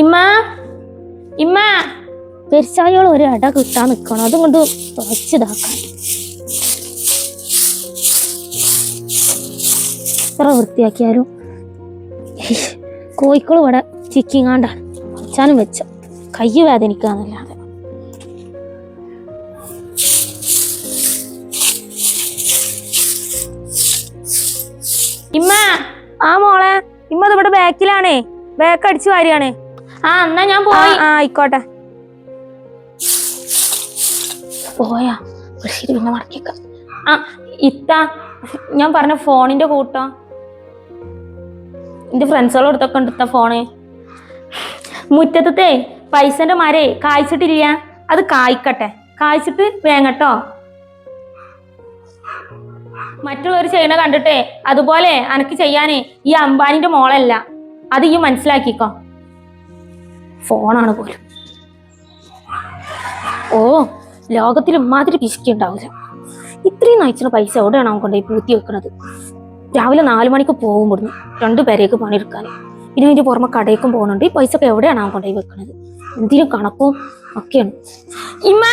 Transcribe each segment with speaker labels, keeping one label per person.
Speaker 1: ഇമ്മ ഇമ്മ പെരിച്ചായോളം ഒരു ഇട കിട്ടാൻ നിക്കണം, അതുകൊണ്ട് തുറച്ചിതാക്കാൻ എത്ര വൃത്തിയാക്കിയാലും കോഴിക്കോട് ഇവിടെ ചിക്കിങ്ങാണ്ടാണ് വെച്ചാനും വെച്ച കൈ വേദനിക്കാന്നല്ലാതെ. ഇമ്മ ആ മോളെ, ഇമ്മ അത് ഇവിടെ ബാക്കിലാണേ, ബാക്ക് അടിച്ചു വാരിയാണ്. ആ എന്നാ ഞാൻ പോയി. ആയിക്കോട്ടെ. പോയാ ശരി, പിന്നെ മടക്കിക്ക. ആ ഇത്ത ഞാൻ പറഞ്ഞ ഫോണിന്റെ കൂട്ടോ, എന്റെ ഫ്രണ്ട്സുകളും എടുത്തൊക്കെ ഉണ്ട് ഫോണ്. മുറ്റത്തെ പൈസന്റെ മരേ കായ്ച്ചിട്ടില്ല, അത് കായ്ക്കട്ടെ, കായ്ച്ചിട്ട് വേങ്ങട്ടോ. മറ്റുള്ളവർ ചെയ്യണ കണ്ടിട്ടേ അതുപോലെ അനക്ക് ചെയ്യാനേ ഈ അംബാനിന്റെ മോളല്ല, അത് ഈ മനസ്സിലാക്കിക്കോ. ഫോണാണ് പോലും. ഓ ലോകത്തിൽ ഇമാതിരി പിശുക്കി ഉണ്ടാവില്ല. ഇത്രയും നയിച്ചിന് പൈസ എവിടെയാണ് അവൻ കൊണ്ടുപോയി പൂത്തി വെക്കണത്? രാവിലെ 4 മണിക്ക് പോകും ഇവിടുന്ന് 2 പേരേക്ക് പണിയെടുക്കാൻ. പിന്നെ അതിന്റെ പുറമെ കടയിലേക്കും പോകുന്നുണ്ട്. ഈ പൈസ ഒക്കെ എവിടെയാണ് അവൻ കൊണ്ടുപോയി വെക്കണത്? എന്തിനും കണക്കും ഒക്കെയാണ്. ഇമ്മ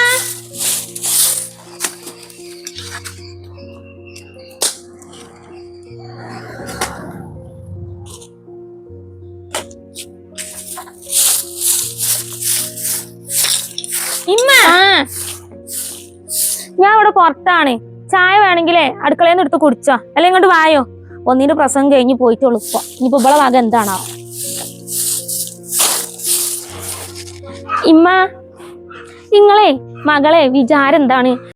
Speaker 1: ഇമ്മ ഞാൻ ഇവിടെ പുറത്താണ്. ചായ വേണമെങ്കിലേ അടുക്കളയിൽ നിന്ന് എടുത്ത് കുടിച്ചോ, അല്ലെ ഇങ്ങോട്ട് വായോ. ഒന്നിന്റെ പ്രസംഗം കഴിഞ്ഞ് പോയിട്ടുള്ളൂ. ഇപ്പൊ ഇനിയിപ്പോ ഇവിടെ വക എന്താണോ. ഇമ്മ ഇങ്ങളെ മകളെ വിചാരം എന്താണ്?